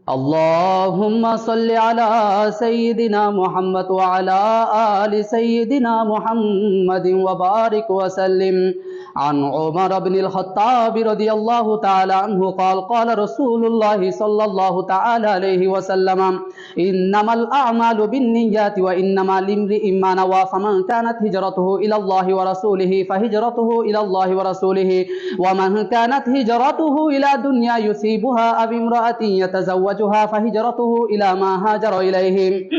اللهم صل على سيدنا محمد وعلى آل سيدنا محمد وبارك وسلم. عن عمر بن الخطاب رضي الله تعالى عنه قال قال رسول الله صلى الله تعالى عليه وسلم إنما الأعمال بالنيات وإنما لامرئ ما نوى فمن كانت هجرته إلى الله ورسوله فهجرته إلى الله ورسوله ومن كانت هجرته إلى دنيا يصيبها أو امرأة يتزوجها فهجرته إلى ما هاجر إليه.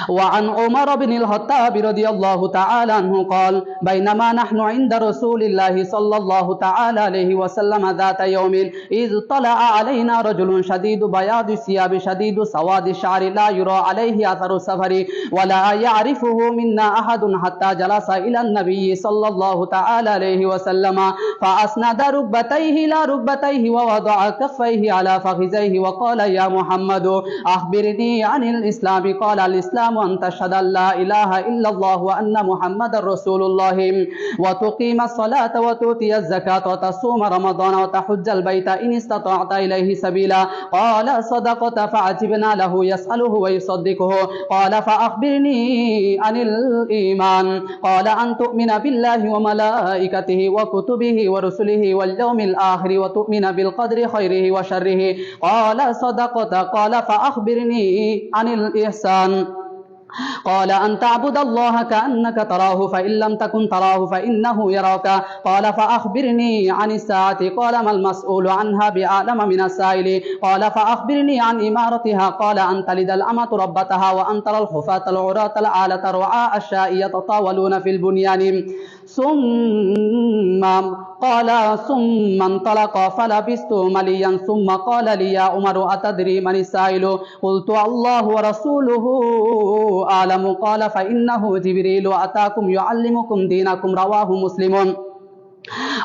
وعن عمر بن الخطاب رضي الله تعالى عنه قال بينما نحن عند رسول الله صلى الله تعالى عليه وسلم ذات يوم إذ طلع علينا رجل شديد بياض الثياب شديد سواد الشعر لا يرى عليه أثر السفر ولا يعرفه منا أحد حتى جلس إلى النبي صلى الله تعالى عليه وسلم فأسند ركبتيه إلى ركبتيه ووضع كفيه على فخذيه وقال يا محمد أخبرني عن الإسلام. قال الإسلام أن تشهد أن لا إله إلا الله وأن محمد رسول الله وتقيم الصلاة وتؤتي الزكاة وتصوم رمضان وتحج البيت إن استطعت إليه سبيلا. قال صدقت. فعجبنا له يسأله ويصدقه. قال فأخبرني عن الإيمان. قال أن تؤمن بالله وملائكته وكتبه ورسله واليوم الآخر وتؤمن بالقدر خيره وشره. قال صدقت. قال فأخبرني عن الإحسان. قال أن تعبد الله كأنك تراه فإن لم تكن تراه فإنه يراك. قال فأخبرني عن الساعة. قال ما المسؤول عنها بأعلم من السائل. قال فأخبرني عن إمارتها. قال أن تلد الأمة ربتها وأن ترى الحفاة العراة العالة رعاء الشاء يتطاولون في البنيان. ثم انطلق فلبثت مليا ثم قال لي يا عمر أتدري من السائل؟ قلت الله ورسوله أعلم. قال فإنه جبريل أتاكم يعلمكم دينكم. رواه مسلم.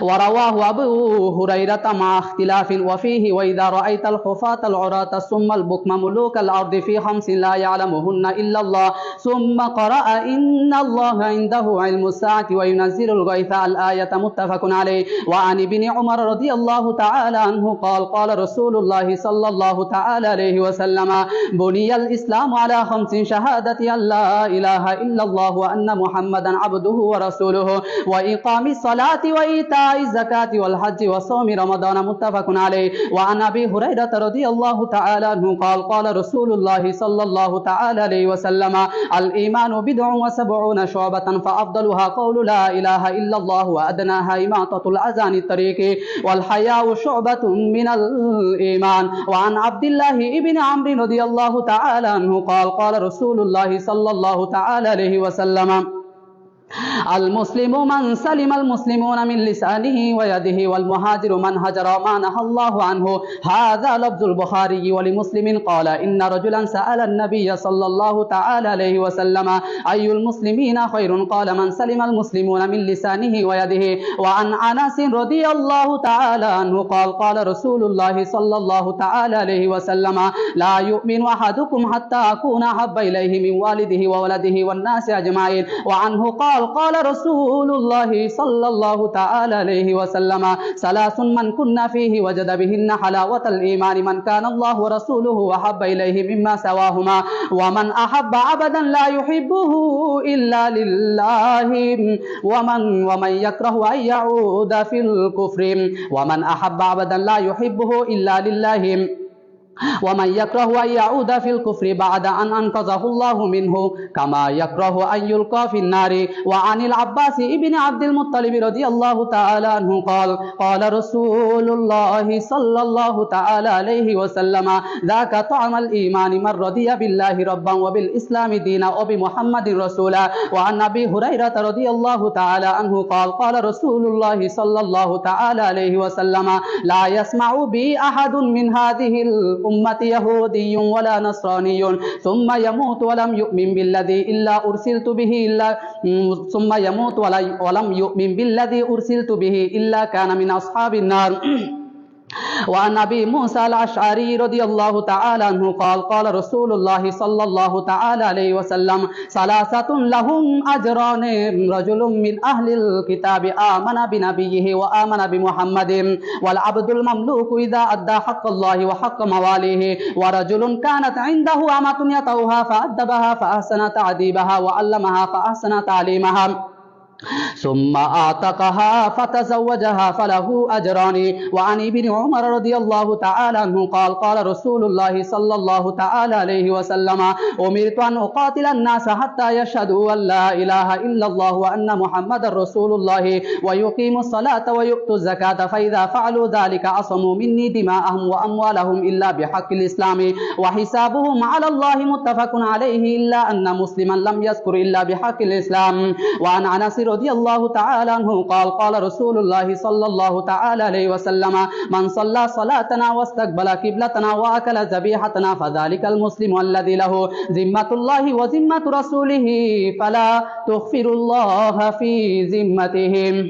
ورواه أبو هريرة مع اختلاف وفيه وإذا رأيت الحفاة العراة ثم البكم ملوك الأرض في 5 لا يعلمهن إلا الله. ثم قرأ إن الله عنده علم الساعة وينزل الغيث الآية متفق عليه. وعن ابن عمر رضي الله تعالى عنه قال قال رسول الله صلى الله تعالى عليه وسلم بني الإسلام على 5 شهادة أن لا إله إلا الله وأن محمدا عبده ورسوله وإقام الصلاة وإيتاء الزكاة والحج وصوم رمضان متفق عليه. وعن أبي هريرة رضي الله تعالى عنه قال قال رسول الله صلى الله تعالى عليه وسلم الإيمان 70 شعبة فأفضلها قول لا إله إلا الله وأدناها إماطة الأذى عن الطريق والحياء شعبة من الإيمان. وعن عبد الله بن عمرو رضي الله تعالى عنه قال قال رسول الله صلى الله تعالى عليه وسلم المسلم من سلم المسلمون من لسانه ويده والمهاجر من هجر ما نهى الله عنه. هذا لفظ البخاري. ولمسلم قال إن رجلا سأل النبي صلى الله تعالى عليه وسلم أي المسلمين خير؟ قال من سلم المسلمون من لسانه ويده. وعن أنس رضي الله تعالى عنه قال قال رسول الله صلى الله تعالى عليه وسلم لا يؤمن أحدكم حتى أكون أحب إليه من والده وولده والناس أجمعين. وعنه قال قال رسول الله صلى الله تعالى عليه وسلم 3 من كنا فيه وجد بهن حلاوة الإيمان من كان الله ورسوله أحب إليه مما سواهما ومن أحب عبدا لا يحبه إلا لله ومن يكره أن يعود في الكفر ومن أحب عبدا لا يحبه إلا لله ومن يكره أن يعود في الكفر بعد أن أنقذه الله منه كما يكره أن يلقى في النار. وعن العباس ابن عبد المطلب رضي الله تعالى عنه قال قال رسول الله صلى الله تعالى عليه وسلم ذاك طعم الإيمان من رضي بالله ربا وبالإسلام دينا وبمحمد رسولا. وعن أبي هريرة رضي الله تعالى عنه قال قال رسول الله صلى الله تعالى عليه وسلم لا يسمع بي أحد من هذه الأمة يهودي ولا نصراني ثم يموت ولم يؤمن بالذي إلا أرسلت به ثم يموت ولم يؤمن بالذي أرسلت به إلا كان من أصحاب النار. وعن أبي موسى الأشعري رضي الله تعالى عنه قال قال رسول الله صلى الله تعالى عليه وسلم ثلاثة لهم أجران رجل من أهل الكتاب آمن بنبيه وآمن بمحمد والعبد المملوك إذا أدى حق الله وحق مواليه ورجل كانت عنده أمة يطوها فأدبها فأحسن تأديبها وعلمها فأحسن تعليمها ثم أعتقها فتزوجها فله أجران. وعن ابن عمر رضي الله تعالى عنه قال قال رسول الله صلى الله تعالى عليه وسلم أمرت أن أقاتل الناس حتى يشهدوا أن لا إله إلا الله وأن محمد رسول الله ويقيموا الصلاة ويؤتوا الزكاة فإذا فعلوا ذلك عصموا مني دماءهم وأموالهم إلا بحق الإسلام وحسابهم على الله متفق عليه إلا أن مسلما لم يذكر إلا بحق الإسلام. وعن أنس رضي الله تعالى عنه قال قال رسول الله صلى الله تعالى عليه وسلم من صلى صلاتنا واستقبل قبلتنا وأكل ذبيحتنا فذلك المسلم الذي له ذمة الله وذمة رسوله فلا تغفر الله في ذمتهم.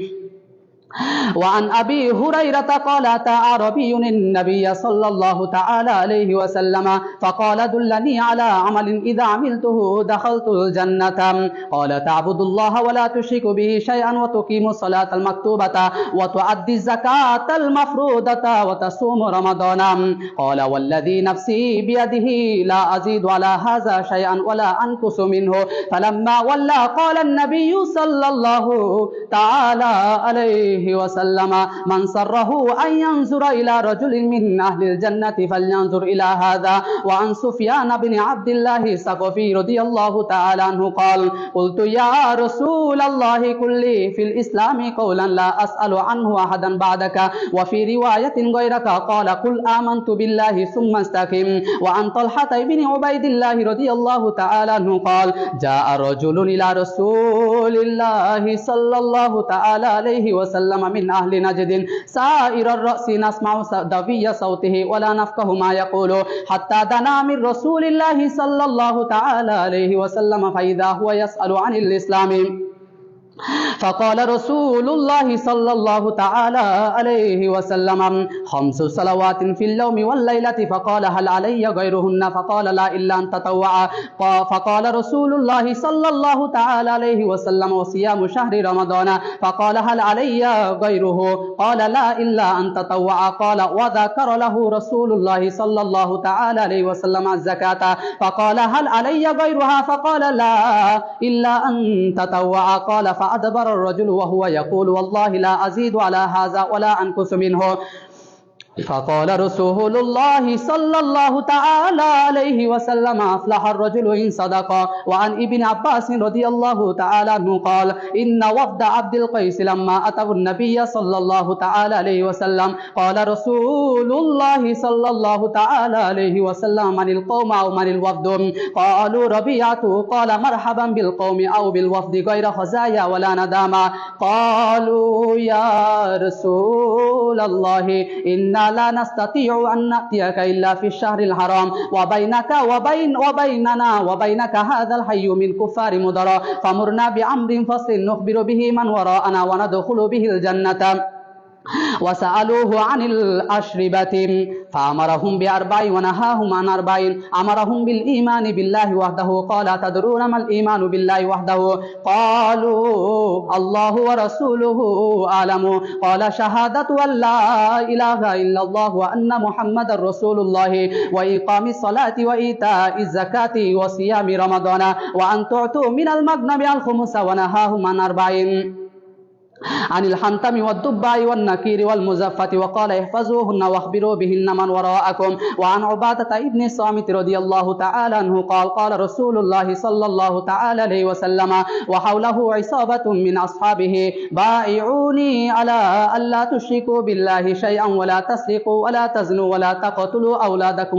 وعن أبي هريرة قال أتى أعرابي النبي صلى الله تعالى عليه وسلم فقال دلني على عمل إذا عملته دخلت الجنة قال تعبد الله ولا تشرك به شيئا وتقيم الصلاة المكتوبة وتؤدي الزكاة المفروضة وتصوم رمضان قال والذي نفسي بيده لا أزيد على هذا شيئا ولا أنقص منه. فلما ولى قال النبي صلى الله تعالى عليه وسلم من سره أن ينظر إلى رجل من أهل الجنة فلينظر إلى هذا. وعن سفيان بن عبد الله الثقفي رضي الله تعالى عنه قال قلت يا رسول الله قل لي في الإسلام قولا لا أسأل عنه أحدا بعدك وفي رواية غيرك قال قل آمنت بالله ثم استقم. وعن طلحة بن عبيد الله رضي الله تعالى عنه قال جاء رجل إلى رسول الله صلى الله تعالى عليه وسلم من أهل نجد سائر الرأس نسمع دوي صوته ولا نفقه ما يقول حتى دنا من رسول الله صلى الله تعالى عليه وسلم فإذا هو يسأل عن الإسلام فقال رسول الله صلى الله تعالى عليه وسلم 5 صلوات في اليوم والليلة فقال هل علي غيرهن فقال لا إلا أن تطوع فقال رسول الله صلى الله تعالى عليه وسلم وصيام شهر رمضان فقال هل علي غيره قال لا إلا أن تطوع قال وذكر له رسول الله صلى الله تعالى عليه وسلم الزكاة فقال هل علي غيرها فقال لا إلا أن تطوع قال فأدبر الرجل وهو يقول والله لا أزيد على هذا ولا أنقص منه. فقال رسول الله صلى الله تعالى عليه وسلم أفلح الرجل إن صدق. وعن ابن عباس رضي الله تعالى عنه قال إن وفد عبد القيس لما أتوا النبي صلى الله تعالى عليه وسلم قال رسول الله صلى الله تعالى عليه وسلم من القوم أو من الوفد قالوا ربيعة قال مرحبا بالقوم أو بالوفد غير خزايا ولا ندامة قالوا يا رسول الله إن لا نستطيع أن نأتيك إلا في الشهر الحرام وبيننا وبينك هذا الحي من كفار مضر فمرنا بأمر فصل نخبر به من وراءنا وندخل به الجنة. وسألوه عن الأشربة فأمرهم ب4 ونهاهم عن 4 أمرهم بالإيمان بالله وحده قال تدرون ما الإيمان بالله وحده قالوا الله ورسوله أعلم قال شهادة أن لا إله إلا الله وأن محمد رسول الله وإقام الصلاة وإيتاء الزكاة وصيام رمضان وأن تعطوا من المغنم الخمس ونهاهم عن 4 عن الحنتم والدباء والنكير والمزفة وقال احفظوهن واخبروا بهن من وراءكم. وعن عبادة ابن الصامت رضي الله تعالى عنه قال قال رسول الله صلى الله تعالى عليه وسلم وحوله عصابة من أصحابه بايعوني على ألا تشركوا بالله شيئا ولا تسرقوا ولا تزنوا ولا تقتلوا أولادكم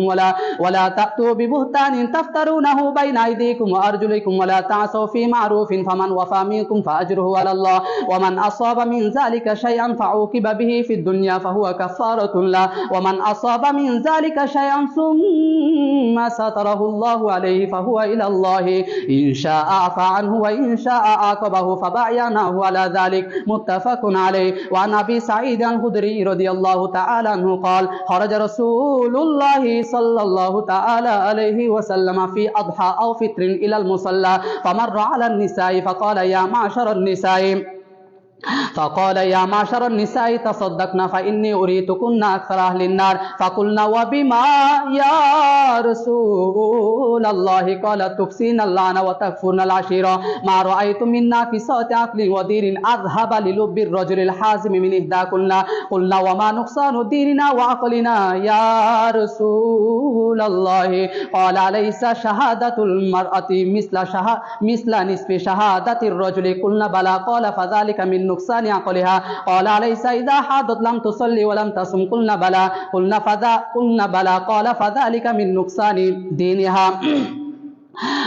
ولا تأتوا ببهتان تفترونه بين أيديكم وأرجلكم ولا تعصوا في معروف فمن وفى منكم فأجره على الله ومن أصاب من ذلك شيئا فعوقب به في الدنيا فهو كفارة له ومن أصاب من ذلك شيئا ثم ستره الله عليه فهو إلى الله إن شاء عفى عنه وإن شاء عاقبه فبايعناه على ذلك متفق عليه. وعن أبي سعيد الخدري رضي الله تعالى عنه قال خرج رسول الله صلى الله تعالى عليه وسلم في أضحى أو فطر إلى المصلى فمر على النساء فقال يا معشر النساء تصدقنا فإني أريتكن أكثر أهل النار فقلنا وبما يا رسول الله قال تكسين اللعن وتكفرن العشيرة ما رأيت من ناقصات عقل ودين أذهب للب الرجل الحازم من إحداكن قلنا وما نقصان ديننا وعقلنا يا رسول الله قال أليس شهادة المرأة مثل نصف شهادة الرجل قلنا بلى قال فذلك من نقصان عقلها قال أليس إذا حاضت لم تصلي ولم تصم قلنا بلى قال فذلك من نقصان دينها.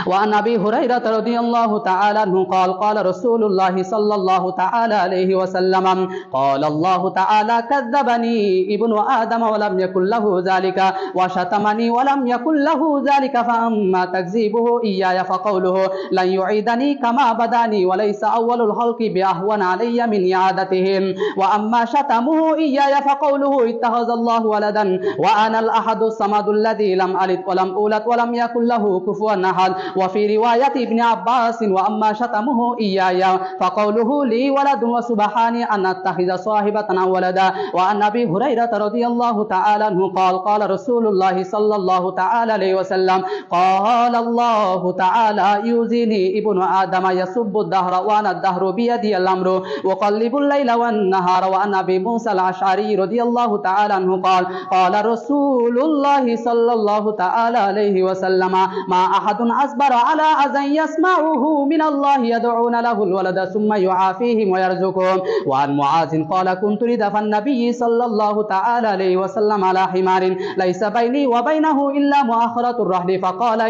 وعن أبي هريرة رضي الله تعالى عنه قال قال رسول الله صلى الله تعالى عليه وسلم قال الله تعالى كذبني ابن آدم ولم يكن له ذلك وشتمني ولم يكن له ذلك فأما تكذيبه إياي فقوله لن يعيدني كما بداني وليس أول الخلق بأهون علي من إعادتهم وأما شتمه إياي فقوله اتخذ الله ولدا وأنا الأحد الصمد الذي لم ألد ولم أولد ولم يكن له كفوا أحد. وفي رواية ابن عباس وأما شتمه إياي فقوله لي ولد وسبحاني أن أتخذ صاحبة أو ولدا. وعن أبي هريرة رضي الله تعالى عنه قال قال رسول الله صلى الله تعالى عليه وسلم قال الله تعالى يؤذيني ابن آدم يسب الدهر وأنا الدهر بيدي الأمر وقلب الليل والنهار. وعن أبي موسى الأشعري رضي الله تعالى عنه قال قال رسول الله صلى الله تعالى عليه وسلم ما أحد أصبر على أذى يسمعه من الله يدعون له الولد ثم يعافيهم ويرزقهم. وعن معاذ قال كنت ردف النبي صلى الله تعالى عليه وسلم على حمار ليس بيني وبينه إلا مؤخرة الرحل فقال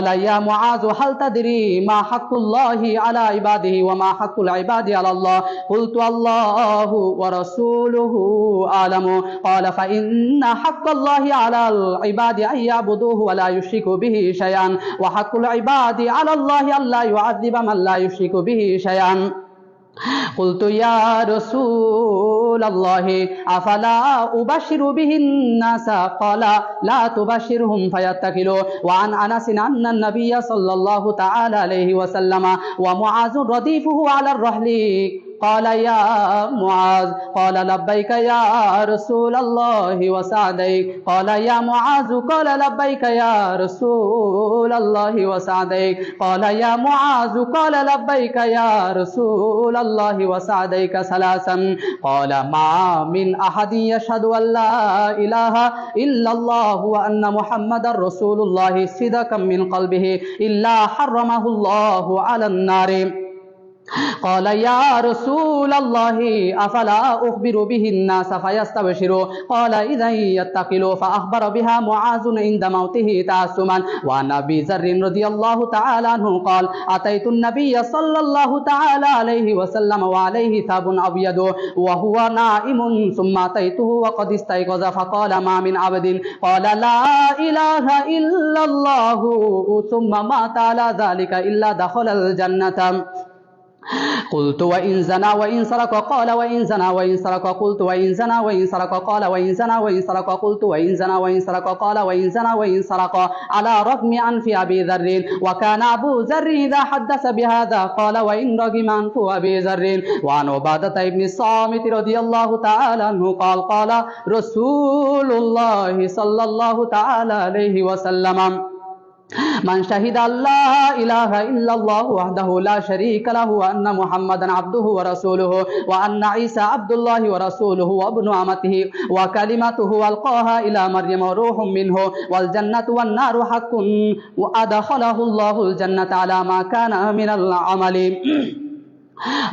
يا معاذ هل تدري ما حق الله على عباده وما حق العباد على الله قلت الله ورسوله أعلم قال فإن حق الله على العباد أن يعبدوه ولا يشركوا به شيئا وحق العباد على الله ألا يعذب من لا يشرك به شيئا. قلت يا رسول الله أفلا أبشر به الناس قال لا تبشرهم فيتكلوا. وعن أنس أن النبي صلى الله تعالى عليه وسلم ومعاذ رديفه على الرحل قال يا معاذ قال لبيك يا رسول الله وسعديك قال يا معاذ قال لبيك يا رسول الله وسعديك قال يا معاذ قال لبيك يا رسول الله وسعديك ثلاثا قال ما من أحد يشهد أن لا إله إلا الله وأن محمد رسول الله صدقا من قلبه إلا حرمه الله على النار. قال يا رسول الله أفلا أخبر به الناس فيستبشروا قال إذا يتقلوا فأخبر بها معاذ عند موته تعسما. وعن أبي ذر رضي الله تعالى عنه قال أتيت النبي صلى الله تعالى عليه وسلم وعليه ثوب أبيض وهو نائم ثم أتيته وقد استيقظ فقال ما من عبد قال لا إله إلا الله ثم مات على ذلك إلا دخل الجنة. قلت وإن زنى وإن سرق قال وإن زنى وإن سرق قلت وإن زنى وإن سرق قال وإن زنى وإن سرق قلت وإن زنى وإن سرق قال وإن زنى وإن سرق على رغم أنف أبي ذر. وكان أبو ذر إذا حدث بهذا قال وإن رغم أنف أبي ذر. وعن عبادة بن الصامت رضي الله تعالى عنه قال قال رسول الله صلى الله تعالى عليه وسلم من شهد أن لا إله إلا الله وحده لا شريك له وأن محمدا عبده ورسوله وأن عيسى عبد الله ورسوله وابن أمته وكلمته ألقاها إلى مريم وروح منه والجنة والنار حق وأدخله الله الجنة على ما كان من العمل.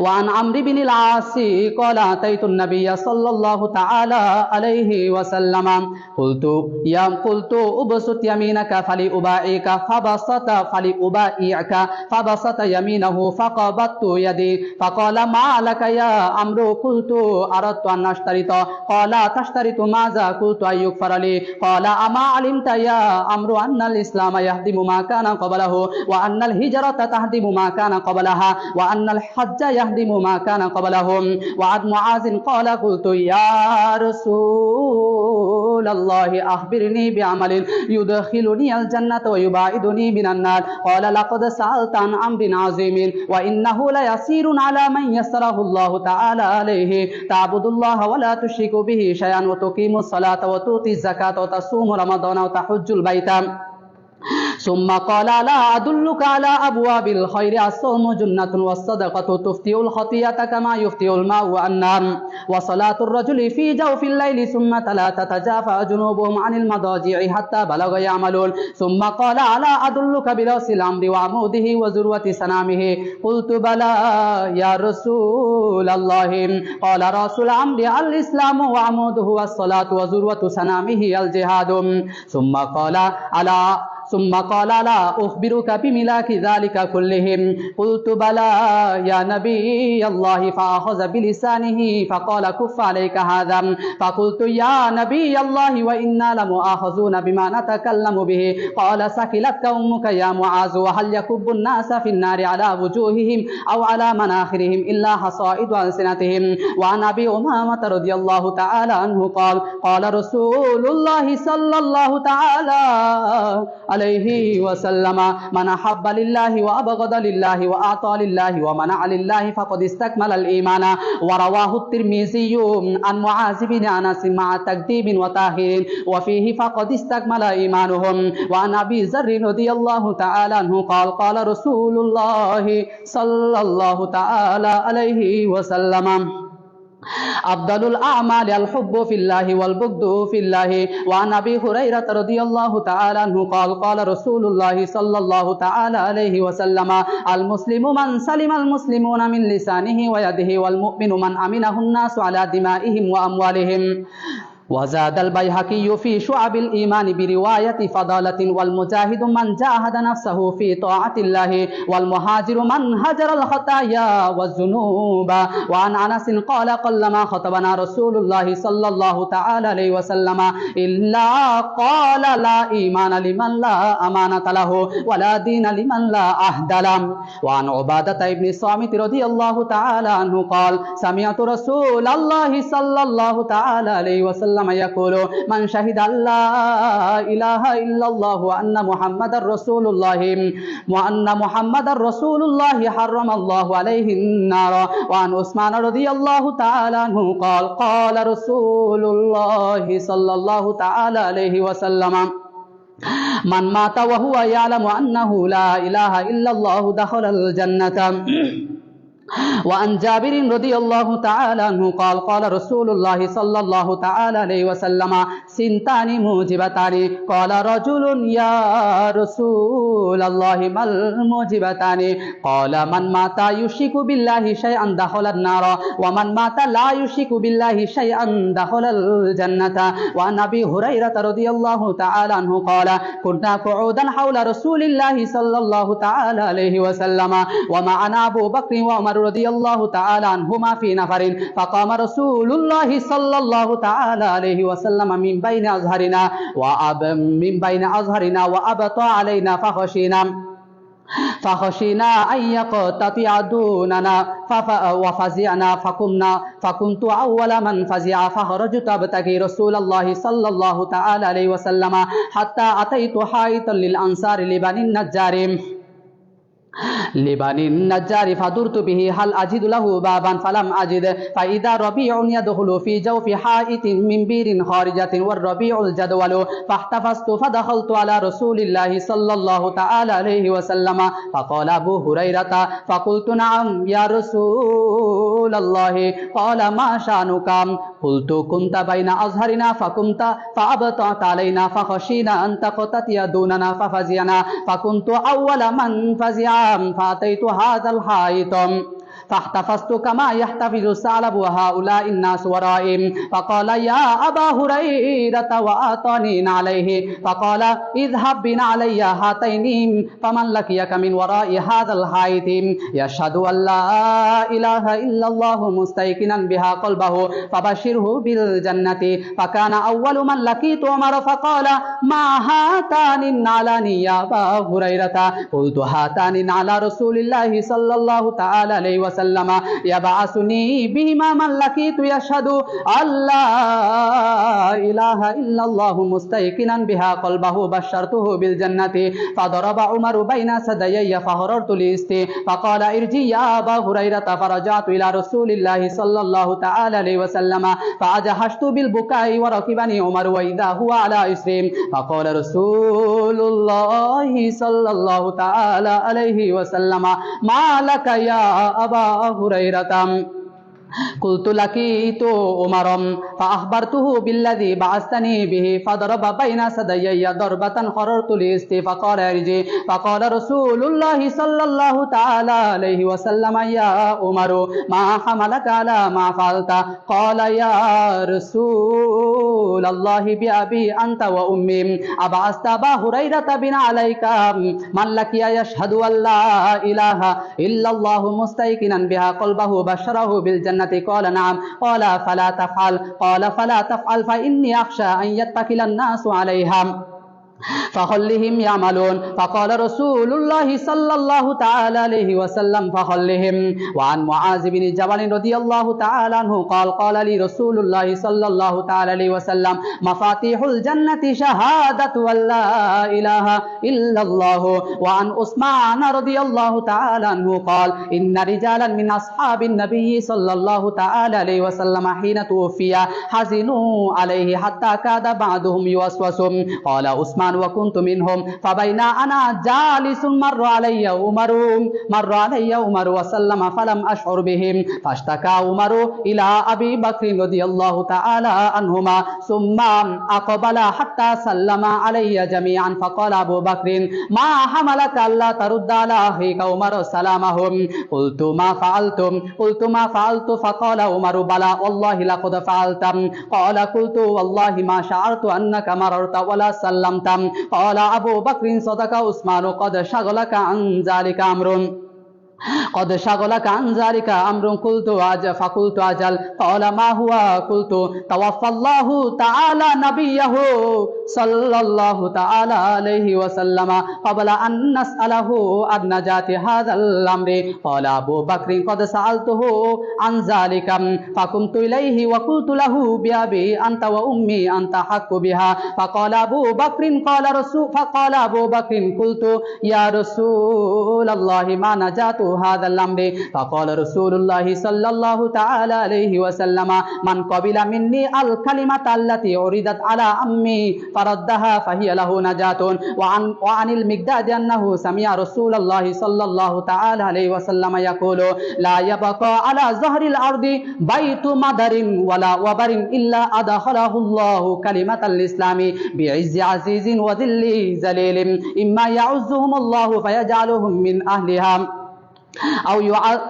وعن عمرو بن العاص قال أتيت النبي صلى الله تعالى عليه وسلم قلت أبسط يمينك فلأبايعك فبسط يمينه فقبضت يدي فقال ما لك يا عمرو قلت أردت أن أشترط قال تشترط ماذا قلت أن يغفر لي قال أما علمت يا عمرو أن الإسلام يهدم ما كان قبله وأن الهجرة تهدم ما كان قبلها وأن الحج يهدم ما كان قبلهم وعن معاذ قال قلت يا رسول الله أخبرني بعمل يدخلني الجنة ويبعدني من النار قال لقد سألت عن أمر عظيم وإنه ليسير على من يسره الله تعالى عليه تعبد الله ولا تشرك به شيئا وتقيم الصلاة وتؤتي الزكاة وتصوم رمضان وتحج البيت ثم قال لا أدلك على أبواب الخير الصوم جنة والصدقة تفتئ الخطيئة كما يفتئ الماء النار وصلاة الرجل في جوف الليل ثم لا تتجافى جنوبهم عن المضاجع حتى بلغ يعملون ثم قال ألا أدلك برأس الأمر وعموده وذروة سنامه قلت بلى يا رسول الله قال رأس الأمر الإسلام وعموده والصلاة وذروة سنامه الجهاد ثم قال لا أخبرك بملاك ذلك كلهم قلت بلى يا نبي الله فأخذ بلسانه فقال كف عليك هذا فقلت يا نبي الله وإنا لمؤاخذون بما نتكلم به قال سكلتك أمك يا معاذ وهل يكب الناس في النار على وجوههم أو على مناخرهم إلا حصائد ألسنتهم وعن أبي أمامة رضي الله تعالى عنه قال رسول الله صلى الله تعالى عليه وسلم من أحب لله وأبغض لله وأعطى لله ومنع لله فقد استكمل الإيمان ورواه الترمذي عن معاذ بن أنس مع تكذيب وتأخير وفيه فقد استكمل إيمانهم وعن أبي ذر رضي الله تعالى عنه قال رسول الله صلى الله تعالى عليه وسلم أفضل الأعمال الحب في الله والبغض في الله وعن أبي هريرة رضي الله تعالى عنه قال رسول الله صلى الله تعالى عليه وسلم المسلم من سلم المسلمون من لسانه ويده والمؤمن من أمنه الناس على دمائهم وأموالهم وزاد البيهقي في شعب الإيمان برواية فضالة والمجاهد من جاهد نفسه في طاعة الله والمهاجر من هجر الخطايا والذنوب وعن أنس قال قلما خطبنا رسول الله صلى الله تعالى عليه وسلم إلا قال لا إيمان لمن لا أمانة له ولا دين لمن لا عهد له وعن عبادة بن الصامت رضي الله تعالى عنه قال سمعت رسول الله صلى الله تعالى عليه وسلم يقول من شهد أن لا إله إلا الله وأن محمد رسول الله حرم الله عليه النار وعن عثمان رضي الله تعالى عنه قال رسول الله صلى الله تعالى عليه وسلم من مات وهو يعلم أنه لا إله إلا الله دخل الجنة وعن جابر رضي الله تعالى عنه قال رسول الله صلى الله تعالى عليه وسلم سنتان موجبتان قال رجل يا رسول الله ما الموجبتان قال من مات يشرك بالله شيئا دخل النار ومن مات لا يشرك بالله شيئا دخل الجنة وعن أبي هريرة رضي الله تعالى عنه قال كنا قعودا حول رسول الله صلى الله تعالى عليه وسلم ومعنا أبو بكر وعمر رضي الله تعالى عنهما في نفر فقام رسول الله صلى الله تعالى عليه وسلم من بين أظهرنا وأبطى علينا فخشينا أن يقتطع دوننا وفزعنا فكنت أول من فزع فخرجت أبتغي رسول الله صلى الله تعالى عليه وسلم حتى أتيت حائطا للأنصار لبني النجار فدرت به هل أجد له بابا فلم أجد فإذا ربيع يدخل في جوف حائط من بير خارجة والربيع الجدول فاحتفظت فدخلت على رسول الله صلى الله تعالى عليه وسلم فقال أبو هريرة فقلت نعم يا رسول الله قال ما شأنك قلت كنت بين أظهرنا فأبطأت علينا فخشينا أن تقتطع دوننا ففزعنا فكنت أول من فزع فأتيت هذا الحائط فاحتفظت كما يحتفظ الثعلب وهؤلاء الناس ورائي فقال يا أبا هريرة وأعطاني نعليه فقال اذهب بنعلي هاتين فمن لقيك من وراء هذا الحائط يشهد أن لا إله إلا الله مستيقنا بها قلبه فبشره بالجنة فكان أول من لقيت عمر فقال ما هاتان النعلان يا أبا هريرة قلت هاتان على رسول الله صلى الله تعالى عليه وسلم يبعثني بهما من لقيت يشهد أن لا إله إلا الله مستيقنا بها قلبه بشرته بالجنة فضرب عمر بين ثديي فهررت لإستي فقال ارجع يا أبا هريرة فرجعت إلى رسول الله صلى الله تعالى عليه وسلم فأجهشت بالبكاء وركبني عمر وإذا هو على إسرهم فقال رسول الله صلى الله تعالى عليه وسلم ما لك يا أبا هريرة قلت لقيت عمرا فأخبرته بالذي بعثتني به فضرب بين ثديي ضربة خررت لإستي فقال ارجع فقال رسول الله صلى الله تعالى عليه وسلم يا عمر ما حملك على ما فعلت قال يا رسول الله بأبي أنت وأمي أبعثت أبا هريرة بن عليك من لقي يشهد أن لا إله إلا الله مستيقنا بها قلبه بشره بالجنة قال نعم قال فلا تفعل فإني أخشى أن يتكل الناس عليها فخلهم يعملون فقال رسول الله صلى الله تعالى عليه وسلم فخلهم وعن معاذ بن جبل رضي الله تعالى عنه قال لي رسول الله صلى الله تعالى عليه وسلم مفاتيح الجنة شهادة أن لا إله إلا الله وعن عثمان رضي الله تعالى عنه قال إن رجالا من أصحاب النبي صلى الله تعالى عليه وسلم حين توفي حزنوا عليه حتى كاد بعضهم يوسوس قال عثمان وكنت منهم فبين أنا جالس مر علي عمر وسلم فلم أشعر بهم فاشتكى عمر إلى أبي بكر رضي الله تعالى عنهما ثم أقبل حتى سلم علي جميعا فقال أبو بكر ما حملك ألا ترد على أخيك عمر سلامهم قلت ما فعلت فقال عمر بلى والله لقد فعلت قال قلت والله ما شعرت أنك مررت ولا سلمت قال أبو بكر صدق عثمان قد شغلك عن ذلك أمر فقلت أجل قال ما هو قلت توفى الله تعالى نبيه صلى الله تعالى عليه وسلم قبل أن نسأله عن نجاة هذا الأمر قال أبو بكر قد سألته عن ذلك فقمت إليه وقلت له بأبي أنت وأمي أنت حق بها فقال أبو بكر قلت يا رسول الله ما نجاة هذا الأمر فقال رسول الله صلى الله تعالى عليه وسلم من قبل مني الكلمة التي عرضت على أمي فردها فهي له نجاة وعن المقداد أنه سمع رسول الله صلى الله تعالى عليه وسلم يقول لا يبقى على ظهر الأرض بيت مدر ولا وبر إلا أدخله الله كلمة الإسلام بعز عزيز وذل ذليل إما يعزهم الله فيجعلهم من أهلها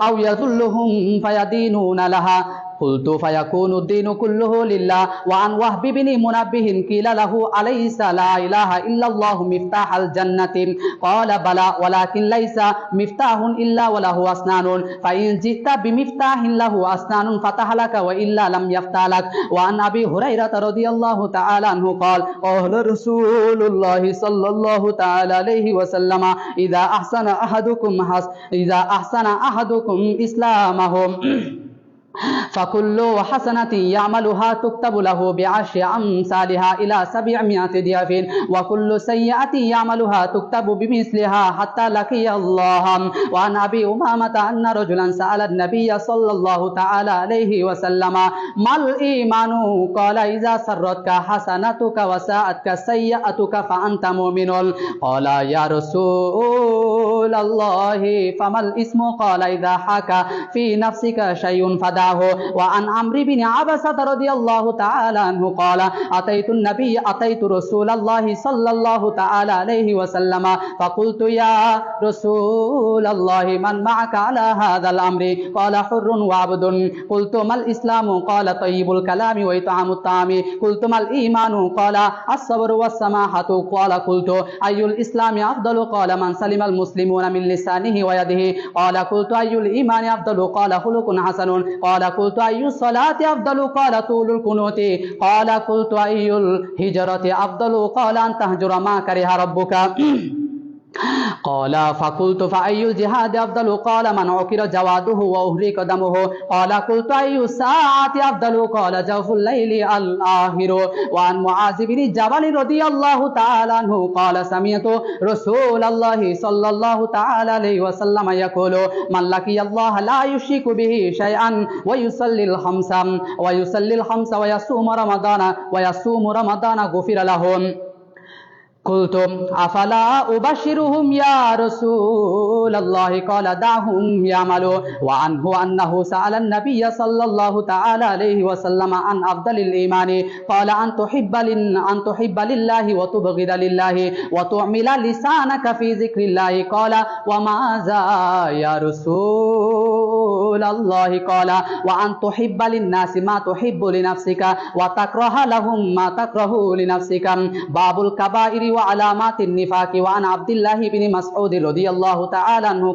أو يذلهم فيدينون لها قلت فيكون الدين كله لله وعن وهب بن منبه قيل له أليس لا إله إلا الله مفتاح الجنة قال بلى ولكن ليس مفتاح إلا وله أسنان فإن جئت بمفتاح له أسنان فتح لك وإلا لم يفتح لك وعن أبي هريرة رضي الله تعالى عنه قال قال رسول الله صلى الله تعالى عليه وسلم إذا أحسن أحدكم إسلامه فكل حسنة يعملها تكتب له بعشر أمثالها إلى 700 ضعف وكل سيئة يعملها تكتب بمثلها حتى لقي الله وعن أبي أمامة أن رجلا سأل النبي صلى الله تعالى عليه وسلم ما الإيمان قال إذا سرتك حسنتك وساءتك سيئتك فأنت مؤمن قال يا رسول رسول الله فما الاسم قال إذا حاك في نفسك شيء فدعه وعن عمرو بن عبسة رضي الله تعالى عنه قال أتيت رسول الله صلى الله تعالى عليه وسلم فقلت يا رسول الله من معك على هذا الأمر قال حر وعبد قلت ما الإسلام قال طيب الكلام وإطعام الطعام قلت ما الإيمان قال الصبر والسماحة قال قلت أي الإسلام أفضل قال من سلم المسلمون من لسانه ويده قال قلت أي الإيمان أفضل قال خلق حسن قال قلت أي الصلاة أفضل قال طول القنوت قال قلت أي الهجرة أفضل قال أن تهجر ما كره ربك قال فقلت فأي الجهاد أفضل قال من عكر جواده وأهريق دمه قال قلت أي الساعة أفضل قال جوف الليل الآخر وعن معاذ بن جبل رضي الله تعالى عنه قال سمعت رسول الله صلى الله تعالى عليه وسلم يقول من لقي الله لا يشرك به شيئا ويصلي الخمس ويصوم رمضان غفر لهم قلت أفلا أبشرهم يا رسول الله قال دعهم يعملوا وعنه أنه سأل النبي صلى الله تعالى عليه وسلم عن أفضل الإيمان قال أن تحب لله وتبغض لله وتعمل لسانك في ذكر الله قال وماذا يا رسول الله قال وأن تحب للناس ما تحب لنفسك وتكره لهم ما تكره لنفسك باب الكبائر وعلامات النفاق وعن عبد الله بن مسعود رضي الله تعالى عنه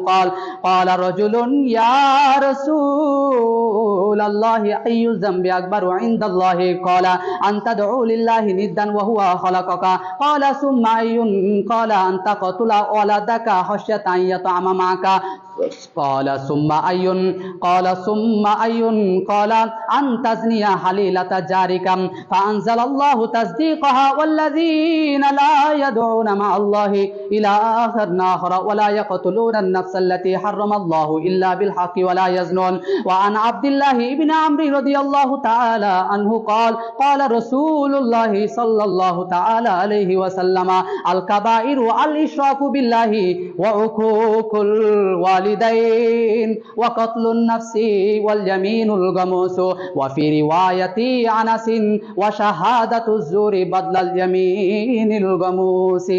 قال رجل يا رسول الله أي الذنب أكبر عند الله قال أن تدعو لله ندا وهو خلقك قال ثم أي قال أن تقتل ولدك خشية أن يطعم معك قال ثم أي قال أن تزني حليلة جارك فأنزل الله تصديقها والذين لا يدعون مع الله إلها آخر ولا يقتلون النفس التي حرم الله إلا بالحق ولا يزنون وعن عبد الله بن عمرو رضي الله تعالى عنه قال رسول الله صلى الله تعالى عليه وسلم الكبائر الإشراك بالله وعقوق الوالدين وقتل النفس واليمين الغموس وفي رواية أنس وشهادة الزور بدل اليمين الغموس